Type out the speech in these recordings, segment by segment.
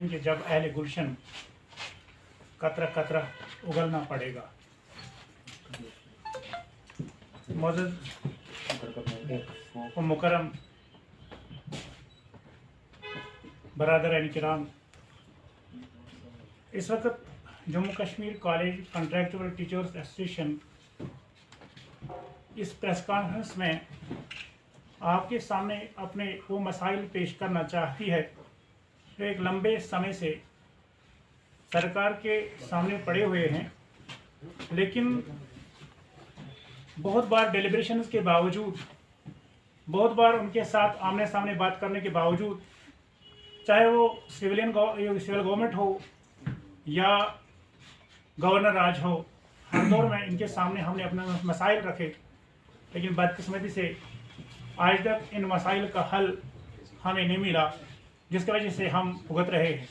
कि जब अहले गुलशन कतरा कतरा उगलना पड़ेगा। मौजूद मुकरम बरादर किराम, इस वक्त Jammu Kashmir college contractual teachers association इस प्रेस कॉन्फ्रेंस में आपके सामने अपने वो मसाइल पेश करना चाहती है जो एक लंबे समय से सरकार के सामने पड़े हुए हैं, लेकिन बहुत बार डेलिब्रेशंस के बावजूद, बहुत बार उनके साथ आमने सामने बात करने के बावजूद, चाहे वो सिविल गवर्नमेंट हो या गवर्नर राज हो, हर दौर में इनके सामने हमने अपने मसाइल रखे, लेकिन बदकिस्मती से आज तक इन मसाइल का हल हमें नहीं मिला, जिसकी वजह से हम भुगत रहे हैं।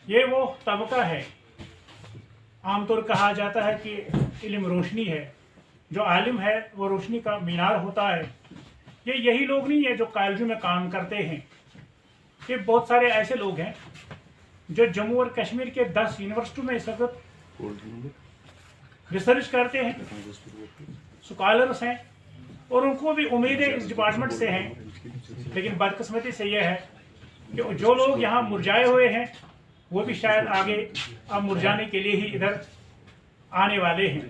ये वो तबका है, आमतौर कहा जाता है कि इल्म रोशनी है, जो आलिम है वो रोशनी का मीनार होता है। ये यही लोग नहीं है जो कॉलेजों में काम करते हैं, ये बहुत सारे ऐसे लोग हैं जो जम्मू और कश्मीर के 10 यूनिवर्सिटियों में इस वक्त रिसर्च करते हैं, स्कॉलर्स हैं, और उनको भी उम्मीदें इस डिपार्टमेंट से हैं। लेकिन बदकिस्मती से यह है कि जो लोग यहाँ मुरझाए हुए हैं वो भी शायद आगे अब मुरझाने के लिए ही इधर आने वाले हैं,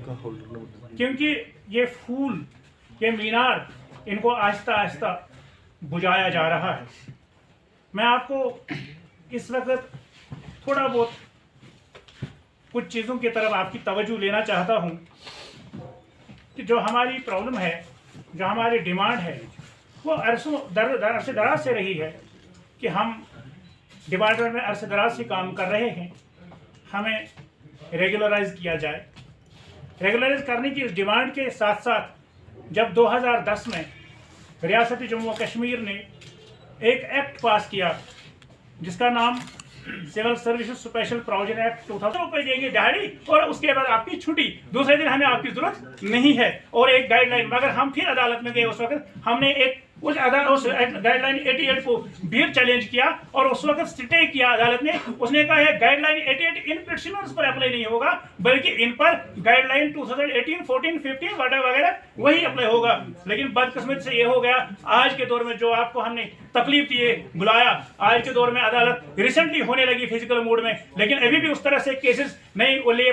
क्योंकि ये फूल, ये मीनार, इनको आहिस्ता आहिस्ता बुझाया जा रहा है। मैं आपको इस वक्त थोड़ा बहुत कुछ चीज़ों की तरफ आपकी तवज्जो लेना चाहता हूँ कि जो हमारी प्रॉब्लम है, जो हमारी डिमांड है, वो अरसे दराज से रही है कि हम डिपार्टमेंट में अरसे दराज से काम कर रहे हैं, हमें रेगुलराइज किया जाए। रेगुलराइज करने की इस डिमांड के साथ साथ जब 2010 में रियासत जम्मू कश्मीर ने एक एक्ट पास किया जिसका नाम civil services special provision act 2000 रुपये देंगे दिहाड़ी और उसके बाद आपकी छुट्टी, दूसरे दिन हमें आपकी जरूरत नहीं है, और एक गाइडलाइन। मगर हम फिर अदालत में गए, उस वक्त हमने उस गाइडलाइन 88 को भी चैलेंज किया और उस वक्त स्टे किया अदालत ने। उसने कहा है गाइडलाइन 88 इन प्रिजनर्स पर अप्लाई नहीं होगा, बल्कि इन पर गाइडलाइन 2018, 14, 15 वगैरह वही अप्लाई होगा। लेकिन बदकिस्मत से ये हो गया, आज के दौर में जो आपको हमने तकलीफ दिए बुलाया, आज के दौर में अदालत रिसेंटली होने लगी फिजिकल मोड में, लेकिन अभी भी उस तरह से केसेस नहीं ले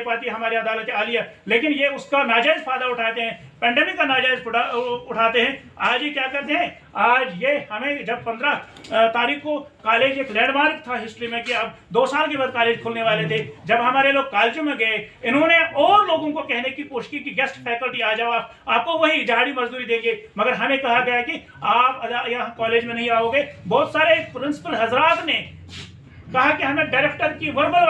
पाती हमारी अदालत आलिया। लेकिन ये उसका नाजायज फायदा उठाते हैं, पेंडेमिक का नाजायज उठाते हैं। आज ये क्या करते हैं, आज ये हमें जब 15 तारीख को कॉलेज एक लैंडमार्क था हिस्ट्री में कि अब 2 साल के बाद कॉलेज खुलने वाले थे, जब हमारे लोग कॉलेजों में गए, इन्होंने और लोगों को कहने की कोशिश की कि गेस्ट फैकल्टी आ जाओ, आपको वही दिहाड़ी मजदूरी देंगे। मगर हमें कहा गया कि आप यहाँ कॉलेज में नहीं आओगे। बहुत सारे प्रिंसिपल हजरात ने कहा कि हमें डायरेक्टर की वर्बल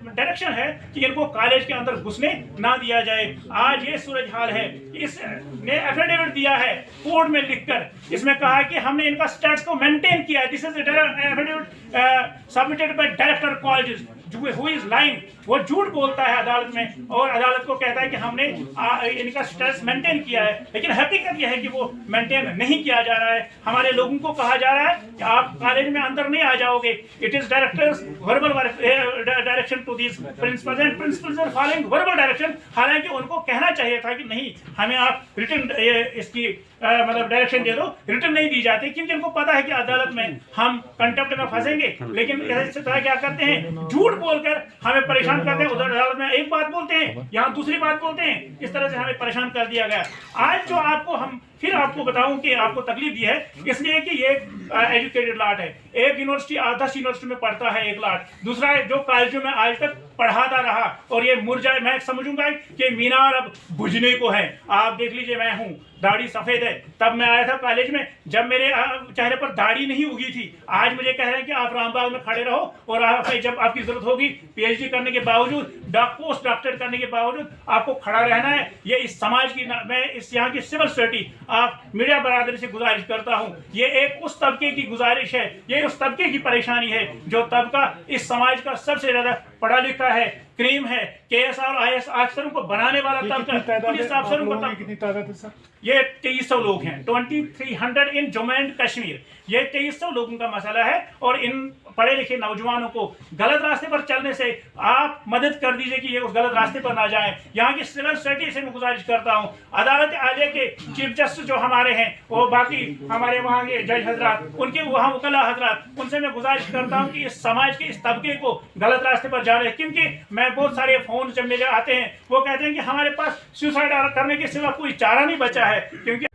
डायरेक्शन है कि इनको कॉलेज के अंदर घुसने ना दिया जाए। आज ये सूरज हाल है कि इसने एफिडेविट दिया है कोर्ट में लिखकर, इसमें कहा है कि हमने इनका स्टेटस को मेंटेन किया है। This is affidavit submitted by director colleges who is lying. वो झूठ बोलता है अदालत में और अदालत को कहता है कि हमने इनका स्टेटस मेंटेन किया है, लेकिन हकीकत यह है कि वो मेंटेन नहीं किया जा रहा है। हमारे लोगों को कहा जा रहा है कि आप कॉलेज में अंदर नहीं आ जाओगे। It is directors verbal direction to this principals and principals are following verbal direction. हालांकि उनको कहना चाहिए था कि नहीं, हमें आप रिटर्न इसकी मतलब डायरेक्शन दे दो, रिटर्न नहीं दी जाती, क्योंकि उनको पता है कि अदालत में हम कंटेम्प्ट में फंसेंगे। लेकिन इस तरह क्या करते हैं, झूठ बोलकर हमें परेशान करते हैं। उधर अदालत में एक बात बोलते हैं, यहाँ दूसरी बात बोलते हैं। इस तरह से हमें परेशान कर दिया गया। आज जो आपको हम फिर आपको बताऊं कि आपको तकलीफ दी है इसलिए कि ये एजुकेटेड लाट है। एक यूनिवर्सिटी 10 यूनिवर्सिटी में पढ़ता है एक लाट, दूसरा है जो कॉलेजों में आज तक पढ़ाता रहा और ये मुरझाए। मैं समझूंगा कि मीनार अब बुझने को है। आप देख लीजिए, मैं हूँ, दाढ़ी सफेद है, तब मैं आया था कॉलेज में जब मेरे चेहरे पर दाढ़ी नहीं उगी थी। आज मुझे कह रहे हैं कि आप रामबाग में खड़े रहो और जब आपकी जरूरत होगी पीएचडी करने के बावजूद, पोस्ट डॉक्टरेट करने के बावजूद आपको खड़ा रहना है। ये इस समाज की, मैं इस यहाँ की सिविल सोसाइटी आप मीडिया बरादरी से गुजारिश करता हूँ, ये एक उस तबके की गुजारिश है, ये उस तबके की परेशानी है जो तबका इस समाज का सबसे ज्यादा पढ़ा लिखा है, क्रीम है, KS और IAS अफसरों को बनाने वाला तबका, पुलिस अफसरों को कितनी तादाद है सर? ये 2300 लोग हैं, 2300 इन जम्मू एंड कश्मीर। ये 2300 लोगों का मसला है और इन पढ़े लिखे नौजवानों को गलत रास्ते पर चलने से आप मदद कर दीजिए कि ये उस गलत रास्ते पर ना जाएं। यहाँ की सिविल सोसाइटी से मैं गुजारिश करता हूँ, अदालत आलिया के चीफ जस्टिस जो हमारे हैं और बाकी हमारे वहाँ के जज हजरात, उनके वहाँ वकला हजरात, उनसे मैं गुजारिश करता हूँ कि इस समाज के इस तबके को गलत रास्ते पर जा रहे हैं। क्योंकि मैं बहुत सारे फोन जब मेरे आते हैं वो कहते हैं कि हमारे पास सुसाइड करने के सिवा कोई चारा नहीं बचा है, क्योंकि